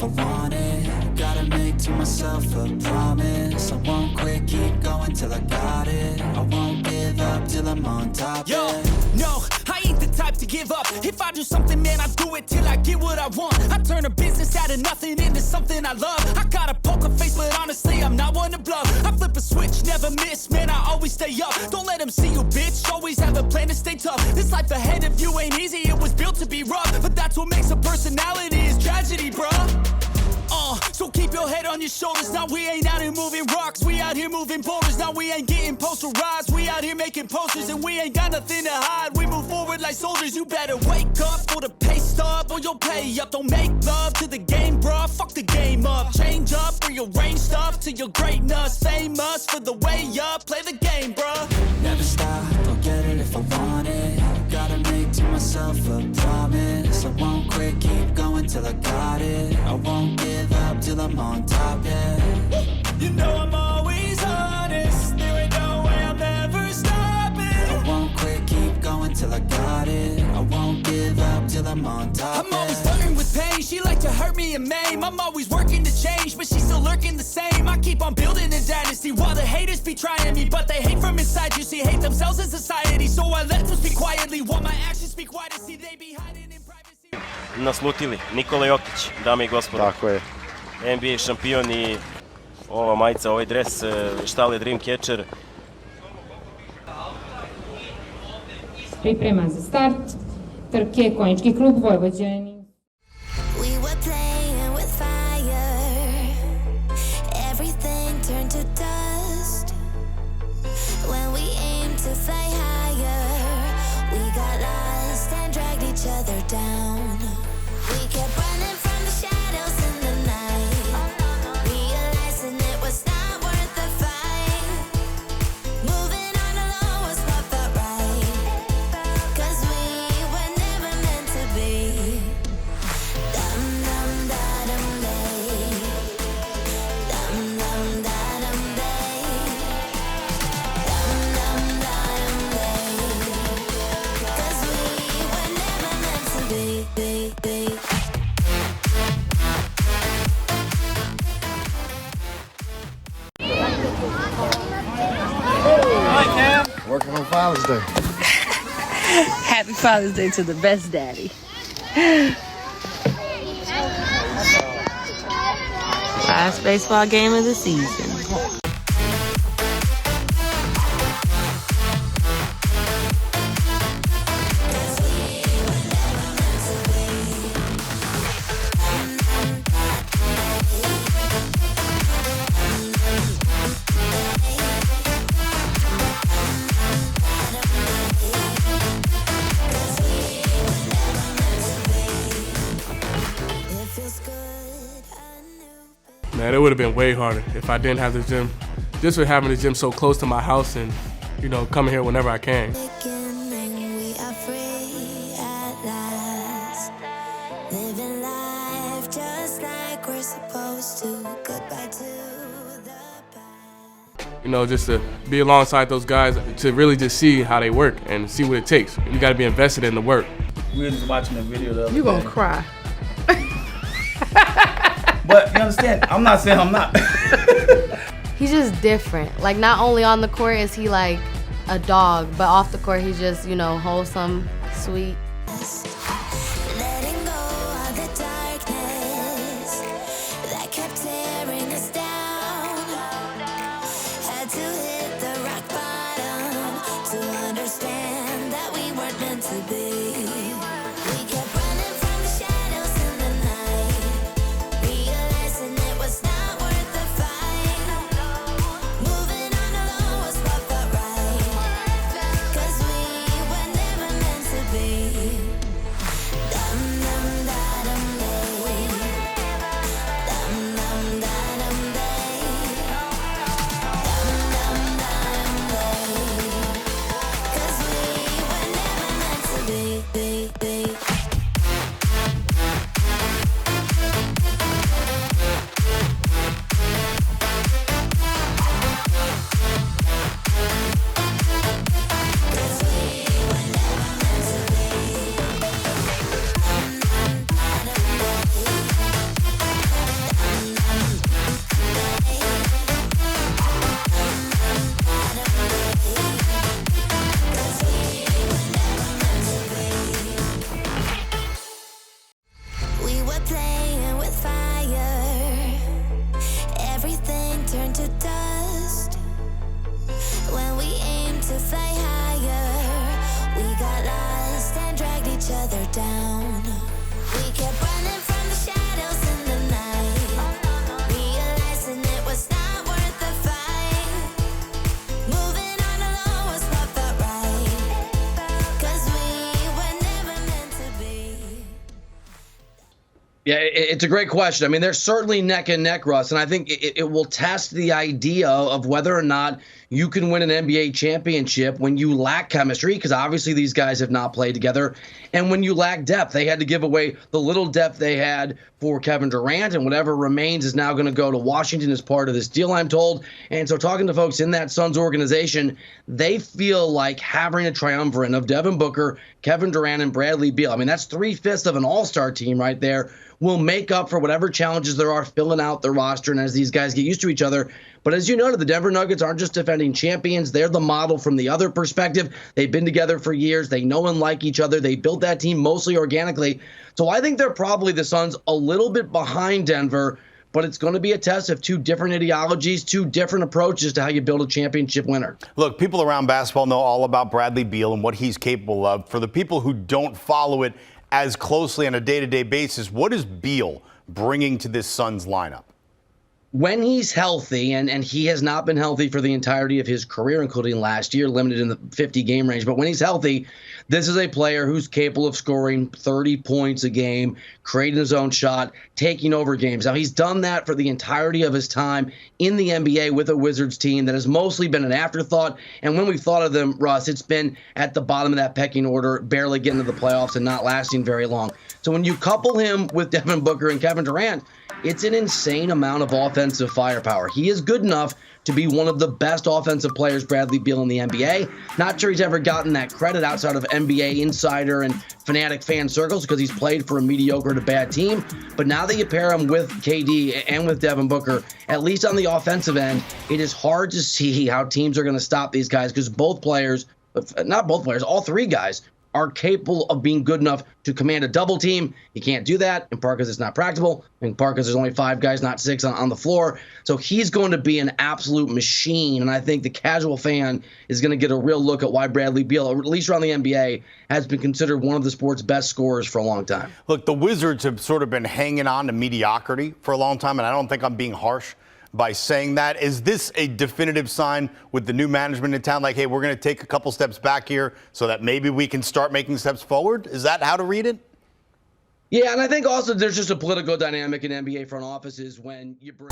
I want it. Gotta make to myself a promise. I won't quit, keep going till I got it. I won't give up till I'm on top. Yo, no, I ain't the type to give up. If I do something, man, I do it till I get what I want. I turn a business out of nothing into something I love. I got a poker face, but honestly, I'm not one to bluff. I flip a switch, never miss, man, I always stay up. Don't let them see you, bitch, always have a plan to stay tough. This life ahead of you ain't easy, it was built to be rough. But that's what makes a personality, is tragedy, bruh. So keep your head on your shoulders. Now we ain't out here moving rocks, we out here moving boulders. Now we ain't getting posterized, we out here making posters. And we ain't got nothing to hide, we move forward like soldiers. You better wake up for the pay stub, or you'll pay up. Don't make love to the game, bruh, fuck the game up. Change up, rearrange stuff to your greatness. Famous for the way up, play the game, bruh. Never stop, I'll get it if I want it. Gotta make to myself a promise. I won't quit, keep going till I got it. I won't give up till I'm on top, yeah. You know I'm always honest, there ain't no way I'm ever stopping. I won't quit, keep going till I got it. I won't give up till I'm on top. I'm always flirting with pain, she like to hurt me and maim. I'm always working to change, but she's still lurking the same. I keep on building a dynasty while the haters be trying me. But they hate from inside, you see, hate themselves in society. So I let them speak quietly while my actions speak quietly. See, they be hiding in privacy. Naslutili, Nikola Jokić, dame i gospodo. Tako je. NBA šampion i ova majica, ovaj dres, štale Dreamcatcher. Priprema za start trke Konjički klub Vojvođani. We were playing with fire. Everything turned to dust. When we aimed to fly higher, we got lost and dragged each other down. We kept running from the shadows in the night, realizing it was not worth the fight. Moving on alone was what felt right, 'cause we were never meant to be. Dum dum da dum day, dum dum da dum day, dum dum da dum day, 'cause we were never meant to be. Working on Father's Day. Happy Father's Day to the best daddy. Last baseball game of the season. Man, it would have been way harder if I didn't have the gym. Just for having the gym so close to my house and, you know, coming here whenever I can. We are free at last, living life just like we're supposed to. Goodbye to the past. You know, just to be alongside those guys, to really just see how they work and see what it takes. You got to be invested in the work. We were just watching the video the other day. You gonna cry. But you understand, I'm not saying I'm not. He's just different. Like, not only on the court is he like a dog, but off the court he's just, you know, wholesome, sweet. Letting go of the darkness that kept tearing us down. Had to hit the rock bottom to understand that we weren't meant to be. We kept running from the shadows in the night, realizing it was not worth the fight. Moving on alone was what felt right, 'cause we were never meant to be. everything turned to dust. When we aimed to fly higher, we got lost and dragged each other down. We kept running from the shadows in the night, realizing it was not worth the fight. Moving on alone was what felt right, 'cause we were never meant to be. Yeah, it's a great question. I mean, they're certainly neck and neck, Russ, and I think it will test the idea of whether or not you can win an NBA championship when you lack chemistry, because obviously these guys have not played together, and when you lack depth. They had to give away the little depth they had for Kevin Durant, and whatever remains is now going to go to Washington as part of this deal, I'm told. And so talking to folks in that Suns organization, they feel like having a triumvirate of Devin Booker, Kevin Durant, and Bradley Beal. I mean, that's 3/5 of an all-star team right there. Will make up for whatever challenges there are filling out the roster and as these guys get used to each other. But as you noted, the Denver Nuggets aren't just defending champions. They're the model from the other perspective. They've been together for years. They know and like each other. They built that team mostly organically. So I think they're probably, the Suns, a little bit behind Denver, but it's going to be a test of two different ideologies, two different approaches to how you build a championship winner. Look, people around basketball know all about Bradley Beal and what he's capable of. For the people who don't follow it as closely on a day-to-day basis, what is Beal bringing to this Suns lineup? When he's healthy, and he has not been healthy for the entirety of his career, including last year, limited in the 50-game range, but when he's healthy, this is a player who's capable of scoring 30 points a game, creating his own shot, taking over games. Now, he's done that for the entirety of his time in the NBA with a Wizards team that has mostly been an afterthought, and when we've thought of them, Russ, it's been at the bottom of that pecking order, barely getting to the playoffs and not lasting very long. So when you couple him with Devin Booker and Kevin Durant, it's an insane amount of offensive firepower. He is good enough to be one of the best offensive players, Bradley Beal, in the NBA. Not sure he's ever gotten that credit outside of NBA insider and fanatic fan circles because he's played for a mediocre to bad team. But now that you pair him with KD and with Devin Booker, at least on the offensive end, it is hard to see how teams are going to stop these guys because both players, not both players, all three guys are capable of being good enough to command a double team. You can't do that, in part because it's not practical, in part because there's only 5 guys, not 6 on the floor. So he's going to be an absolute machine, and I think the casual fan is going to get a real look at why Bradley Beal, at least around the NBA, has been considered one of the sport's best scorers for a long time. Look, the Wizards have sort of been hanging on to mediocrity for a long time, and I don't think I'm being harsh by saying that. Is this a definitive sign with the new management in town, like, hey, we're going to take a couple steps back here so that maybe we can start making steps forward? Is that how to read it? Yeah, and I think also there's just a political dynamic in NBA front offices when you bring